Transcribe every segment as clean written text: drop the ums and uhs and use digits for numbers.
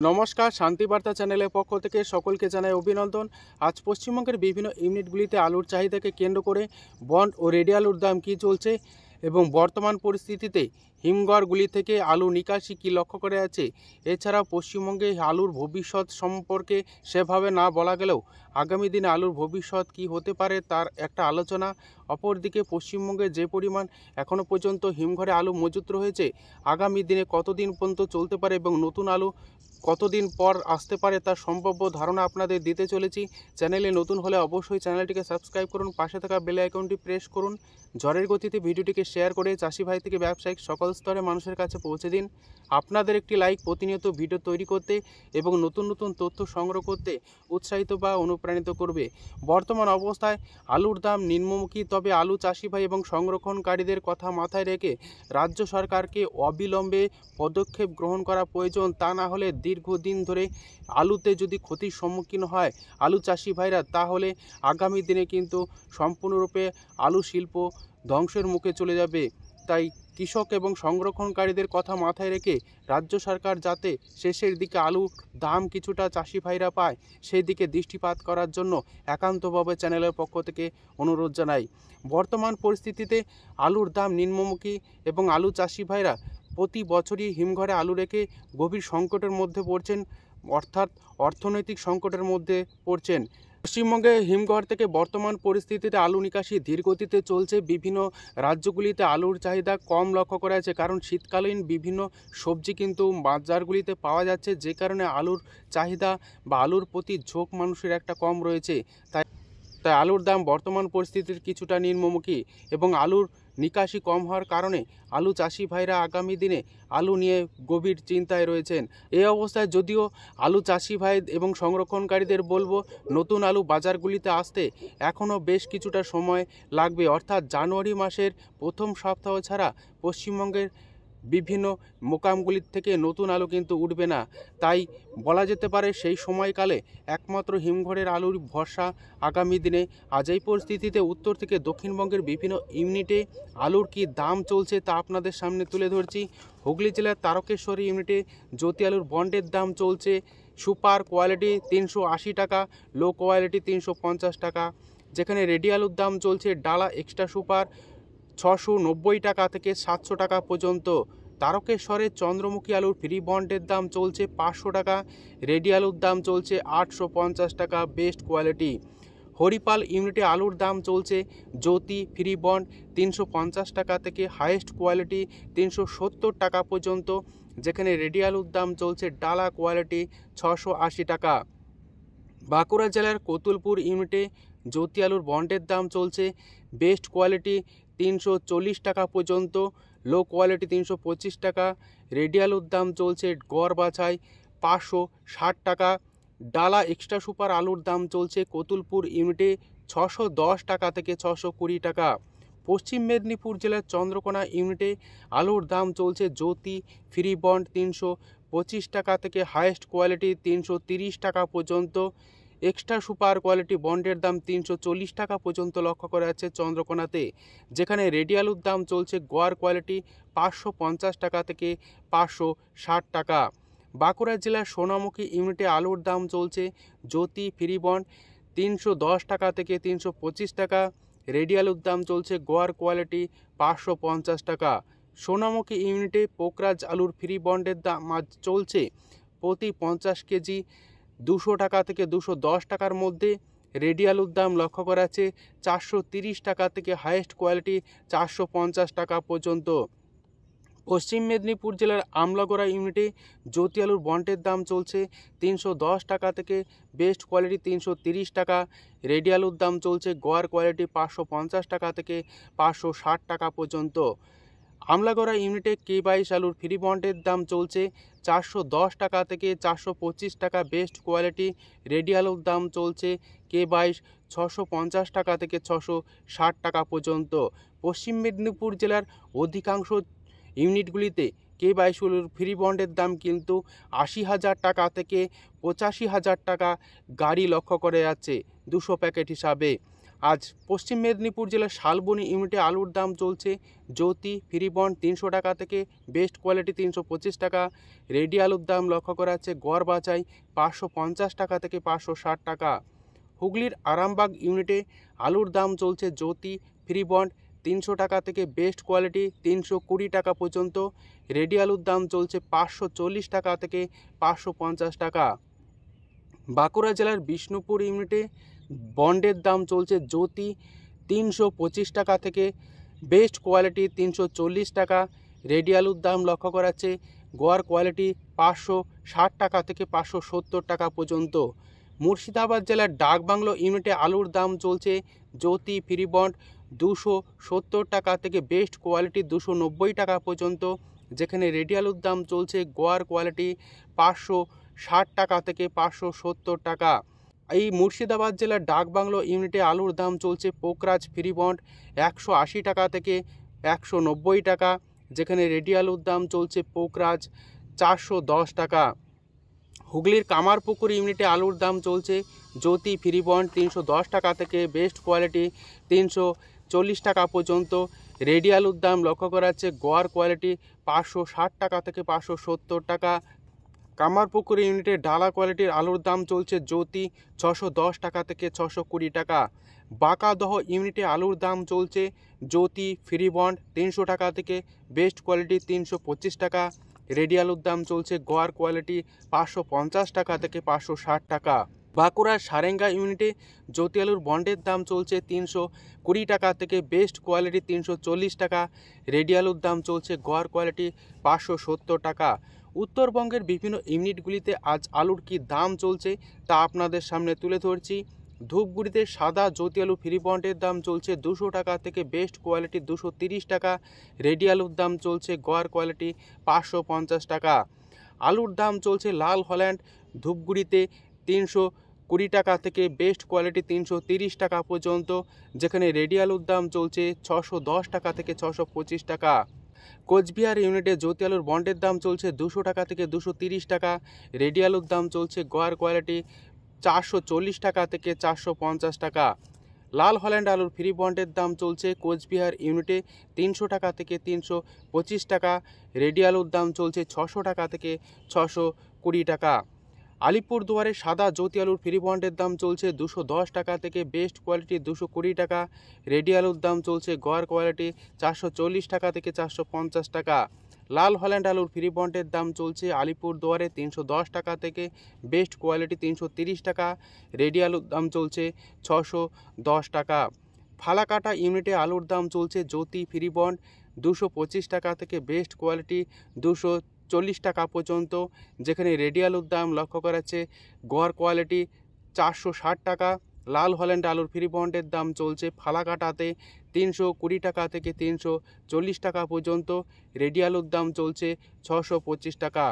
নমস্কার, শান্তিবার্তা চ্যানেলের পক্ষ থেকে সকলকে জানাই অভিনন্দন। আজ পশ্চিমবঙ্গের বিভিন্ন ইউনিটগুলিতে আলুর চাহিদাকে কেন্দ্র করে বন্ড ও রেডি আলুর দাম কী চলছে এবং বর্তমান পরিস্থিতিতে হিমঘরগুলি থেকে আলু নিকাশি কী লক্ষ্য করে আছে। এছাড়াও পশ্চিমবঙ্গে আলুর ভবিষ্যৎ সম্পর্কে সেভাবে না বলা গেলেও আগামী দিনে আলুর ভবিষ্যৎ কী হতে পারে তার একটা আলোচনা। অপরদিকে পশ্চিমবঙ্গে যে পরিমাণ এখনও পর্যন্ত হিমঘরে আলু মজুত রয়েছে, আগামী দিনে কতদিন পর্যন্ত চলতে পারে এবং নতুন আলু কতদিন পর আসতে পারে তার সম্ভাব্য ধারণা আপনাদের দিতে চলেছি। চ্যানেলে নতুন হলে অবশ্যই চ্যানেলটিকে সাবস্ক্রাইব করুন, পাশে থাকা বেল আইকনটি প্রেস করুন। ঝড়ের গতিতে ভিডিওটিকে শেয়ার করে চাষি ভাই থেকে ব্যবসায়িক সকল স্তরে মানুষের কাছে পৌঁছে দিন। আপনাদের একটি লাইক প্রতিনিয়ত ভিডিও তৈরি করতে এবং নতুন নতুন তথ্য সংগ্রহ করতে উৎসাহিত বা অনুপ্রাণিত করবে। বর্তমান অবস্থায় আলুর দাম নিম্নমুখী, তবে আলু চাষি ভাই এবং সংরক্ষণকারীদের কথা মাথায় রেখে রাজ্য সরকারকে অবিলম্বে পদক্ষেপ গ্রহণ করা প্রয়োজন। তা না হলে দীর্ঘদিন ধরে আলুতে যদি ক্ষতির সম্মুখীন হয় আলু চাষি ভাইরা, তাহলে আগামী দিনে কিন্তু সম্পূর্ণরূপে আলু শিল্প ধ্বংসের মুখে চলে যাবে। তাই কৃষক এবং সংরক্ষণকারীদের কথা মাথায় রেখে রাজ্য সরকার যাতে শেষের দিকে আলুর দাম কিছুটা চাষি ভাইরা পায় সেই দিকে দৃষ্টিপাত করার জন্য একান্তভাবে চ্যানেলের পক্ষ থেকে অনুরোধ জানাই। বর্তমান পরিস্থিতিতে আলুর দাম নিম্নমুখী এবং আলু চাষি ভাইরা প্রতি বছরই হিমঘরে আলু রেখে গভীর সংকটের মধ্যে পড়ছেন, অর্থাৎ অর্থনৈতিক সংকটের মধ্যে পড়ছেন। পশ্চিমবঙ্গে হিমঘর থেকে বর্তমান পরিস্থিতিতে আলু নিকাশি ধীরগতিতে চলছে। বিভিন্ন রাজ্যগুলিতে আলুর চাহিদা কম লক্ষ্য করা যাচ্ছে, কারণ শীতকালীন বিভিন্ন সবজি কিন্তু বাজারগুলিতে পাওয়া যাচ্ছে, যে কারণে আলুর চাহিদা বা আলুর প্রতি ঝোঁক মানুষের একটা কম রয়েছে। তাই আলুর দাম বর্তমান পরিস্থিতির কিছুটা নিম্নমুখী এবং আলুর নিকাশি কম হওয়ার কারণে আলু চাষি ভাইরা আগামী দিনে আলু নিয়ে গভীর চিন্তায় রয়েছেন। এই অবস্থায় যদিও আলু চাষি ভাই এবং সংরক্ষণকারীদের বলবো, নতুন আলু বাজারগুলিতে আসতে এখনও বেশ কিছুটা সময় লাগবে, অর্থাৎ জানুয়ারি মাসের প্রথম সপ্তাহ ছাড়া পশ্চিমবঙ্গের বিভিন্ন মোকামগুলির থেকে নতুন আলু কিন্তু উঠবে না। তাই বলা যেতে পারে সেই সময়কালে একমাত্র হিমঘরের আলুর ভরসা আগামী দিনে। আজ এই পরিস্থিতিতে উত্তর থেকে দক্ষিণবঙ্গের বিভিন্ন ইউনিটে আলুর কি দাম চলছে তা আপনাদের সামনে তুলে ধরছি। হুগলি জেলার তারকেশ্বরী ইউনিটে জ্যোতি আলুর বন্ডের দাম চলছে সুপার কোয়ালিটি 380 টাকা, লো কোয়ালিটি 350 টাকা। যেখানে রেডি আলুর দাম চলছে ডালা এক্সট্রা সুপার 690 টাকা থেকে 700 টাকা পর্যন্ত। তারকেশ্বরের চন্দ্রমুখী আলুর ফ্রি বন্ডের দাম চলছে 500 টাকা, রেডি আলুর দাম চলছে 850 টাকা বেস্ট কোয়ালিটি। হরিপাল ইউনিটে আলুর দাম চলছে জ্যোতি ফ্রি বন্ড 350 টাকা থেকে হাইয়েস্ট কোয়ালিটি 370 টাকা পর্যন্ত, যেখানে রেডি আলুর দাম চলছে ডালা কোয়ালিটি 680 টাকা। বাঁকুড়া জেলার কতুলপুর ইউনিটে জ্যোতি আলুর বন্ডের দাম চলছে বেস্ট কোয়ালিটি 340 টাকা পর্যন্ত, লো কোয়ালিটি 325 টাকা। রেডি আলুর দাম চলছে গড় বাছাই 560 টাকা। ডালা এক্সট্রা সুপার আলুর দাম চলছে কতুলপুর ইউনিটে 610 টাকা থেকে 620 টাকা। পশ্চিম মেদিনীপুর জেলার চন্দ্রকোনা ইউনিটে আলুর দাম চলছে জ্যোতি ফ্রি বন্ড 325 টাকা থেকে হাইয়েস্ট কোয়ালিটি 330 টাকা পর্যন্ত। এক্সট্রা সুপার কোয়ালিটি বন্ডের দাম 340 টাকা পর্যন্ত লক্ষ্য করা যাচ্ছে চন্দ্রকোনাতে, যেখানে রেডি আলুর দাম চলছে গড় কোয়ালিটি 550 টাকা থেকে 560 টাকা। বাঁকুড়া জেলার সোনামুখী ইউনিটে আলুর দাম চলছে জ্যোতি ফ্রি বন্ড 310 টাকা থেকে 325 টাকা, রেডি আলুর দাম চলছে গড় কোয়ালিটি 550 টাকা। সোনামুখী ইউনিটে পোকরাজ আলুর ফ্রি বন্ডের দাম আজ চলছে প্রতি 50 কেজি 200 টাকা থেকে 210 টাকার মধ্যে। রেডি আলুর দাম লক্ষ্য করা যাচ্ছে 430 টাকা থেকে হাইয়েস্ট কোয়ালিটি 450 টাকা পর্যন্ত। পশ্চিম মেদিনীপুর জেলার আমলাগোড়া ইউনিটে জ্যোতি আলুর বন্ডের দাম চলছে 310 টাকা থেকে বেস্ট কোয়ালিটি 330 টাকা, রেডি আলুর দাম চলছে গড় কোয়ালিটি 550 টাকা থেকে 560 টাকা পর্যন্ত। আমলাগড়া ইউনিটে K22 আলুর ফ্রি বন্ডের দাম চলছে 410 টাকা থেকে 425 টাকা বেস্ট কোয়ালিটি, রেডি আলুর দাম চলছে K22 650 টাকা থেকে 660 টাকা পর্যন্ত। পশ্চিম মেদিনীপুর জেলার অধিকাংশ ইউনিটগুলিতে K22 আলুর ফ্রি বন্ডের দাম কিন্তু 80,000 টাকা থেকে 85,000 টাকা গাড়ি লক্ষ্য করে যাচ্ছে 200 প্যাকেট হিসাবে। আজ পশ্চিম মেদিনীপুর জেলার শালবনী ইউনিটে আলুর দাম চলছে জ্যোতি ফ্রি বন্ড 300 টাকা থেকে বেস্ট কোয়ালিটি 325 টাকা। রেডি আলুর দাম লক্ষ্য করা যাচ্ছে গড় বাছাই 550 টাকা থেকে 560 টাকা। হুগলির আরামবাগ ইউনিটে আলুর দাম চলছে জ্যোতি ফ্রি বন্ড 300 টাকা থেকে বেস্ট কোয়ালিটি 320 টাকা পর্যন্ত। রেডি আলুর দাম চলছে 540 টাকা থেকে 550 টাকা। বাঁকুড়া জেলার বিষ্ণুপুর ইউনিটে বন্ডের দাম চলছে জ্যোতি 325 টাকা থেকে বেস্ট কোয়ালিটি 340 টাকা। রেডি আলুর দাম লক্ষ্য করা যাচ্ছে গড় কোয়ালিটি 560 টাকা থেকে 570 টাকা পর্যন্ত। মুর্শিদাবাদ জেলার ডাকবাংলো ইউনিটে আলুর দাম চলছে জ্যোতি ফ্রি বন্ড 270 টাকা থেকে বেস্ট কোয়ালিটি 290 টাকা পর্যন্ত, যেখানে রেডি আলুর দাম চলছে গড় কোয়ালিটি 560 টাকা থেকে 570 টাকা। এই মুর্শিদাবাদ জেলার ডাকবাংলো ইউনিটে আলুর দাম চলছে পোকরাজ ফ্রি বন্ড 180 টাকা থেকে 190 টাকা, যেখানে রেডি আলুর দাম চলছে পোকরাজ 410 টাকা। হুগলির কামারপুকুর ইউনিটে আলুর দাম চলছে জ্যোতি ফ্রি বন্ড 310 টাকা থেকে বেস্ট কোয়ালিটি 340 টাকা পর্যন্ত। রেডি আলুর দাম লক্ষ্য করা যাচ্ছে গড় কোয়ালিটি 560 টাকা থেকে 570 টাকা। কামারপুকুর ইউনিটে ডালা কোয়ালিটির আলুর দাম চলছে জ্যোতি 610 টাকা থেকে 620 টাকা। বাঁকাদহ ইউনিটে আলুর দাম চলছে জ্যোতি ফ্রি বন্ড 300 টাকা থেকে বেস্ট কোয়ালিটি 325 টাকা। রেডি আলুর দাম চলছে গড় কোয়ালিটি 550 টাকা থেকে 560 টাকা। বাঁকুড়ার সারেঙ্গা ইউনিটে জ্যোতি আলুর বন্ডের দাম চলছে 320 টাকা থেকে বেস্ট কোয়ালিটি 340 টাকা। রেডি আলুর দাম চলছে গড় কোয়ালিটি 570 টাকা। উত্তরবঙ্গের বিভিন্ন ইউনিটগুলিতে আজ আলুর কী দাম চলছে তা আপনাদের সামনে তুলে ধরছি। ধূপগুড়িতে সাদা জ্যোতি আলু ফ্রি বন্ডের দাম চলছে 200 টাকা থেকে বেস্ট কোয়ালিটি 230 টাকা। রেডি আলুর দাম চলছে গড় কোয়ালিটি 550 টাকা। আলুর দাম চলছে লাল হল্যান্ড ধূপগুড়িতে 320 টাকা থেকে বেস্ট কোয়ালিটি 330 টাকা পর্যন্ত, যেখানে রেডি আলুর দাম চলছে 610 টাকা থেকে 625 টাকা। কোচবিহার ইউনিটে জ্যোতি আলুর বন্ডের দাম চলছে 200 টাকা থেকে 230 টাকা। রেডি আলুর দাম চলছে গড় কোয়ালিটি 440 টাকা থেকে 450 টাকা। লাল হল্যান্ড আলুর ফ্রি বন্ডের দাম চলছে কোচবিহার ইউনিটে 300 টাকা থেকে 325 টাকা। রেডি আলুর দাম চলছে 600 টাকা থেকে 620 টাকা। আলিপুরদুয়ারে সাদা জ্যোতি আলুর ফ্রি বন্ডের দাম চলছে 210 টাকা থেকে বেস্ট কোয়ালিটি 220 টাকা। রেডি আলুর দাম চলছে গড় কোয়ালিটি 440 টাকা থেকে 450 টাকা। লাল হল্যান্ড আলুর ফ্রি বন্ডের দাম চলছে আলিপুরদুয়ারে 310 টাকা থেকে বেস্ট কোয়ালিটি 330 টাকা। রেডি আলুর দাম চলছে 610 টাকা। ফালাকাটা ইউনিটে আলুর দাম চলছে জ্যোতি ফ্রি বন্ড 225 টাকা থেকে বেস্ট কোয়ালিটি 240 টাকা পর্যন্ত, যেখানে রেডি আলুর দাম লক্ষ্য করা যাচ্ছে গড় কোয়ালিটি 460 টাকা। লাল হল্যান্ড আলুর ফ্রি বন্ডের দাম চলছে ফালাকাটাতে 320 টাকা থেকে 340 টাকা পর্যন্ত। রেডি আলুর দাম চলছে 625 টাকা।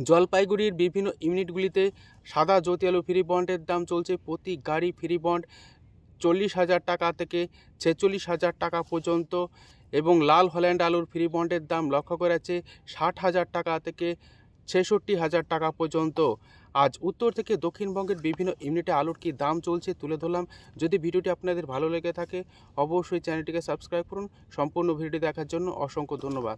জলপাইগুড়ির বিভিন্ন ইউনিটগুলিতে সাদা জ্যোতি আলু ফ্রি বন্ডের দাম চলছে প্রতি গাড়ি ফ্রি বন্ড 40,000 টাকা থেকে 46,000 টাকা পর্যন্ত, এবং লাল হল্যান্ড আলুর ফ্রি বন্ডের দাম লক্ষ্য করা যাচ্ছে 60,000 টাকা থেকে 66,000 টাকা পর্যন্ত। আজ উত্তর থেকে দক্ষিণবঙ্গের বিভিন্ন ইউনিটে আলুর কী দাম চলছে তুলে ধরলাম। যদি ভিডিওটি আপনাদের ভালো লেগে থাকে অবশ্যই চ্যানেলটিকে সাবস্ক্রাইব করুন। সম্পূর্ণ ভিডিওটি দেখার জন্য অসংখ্য ধন্যবাদ।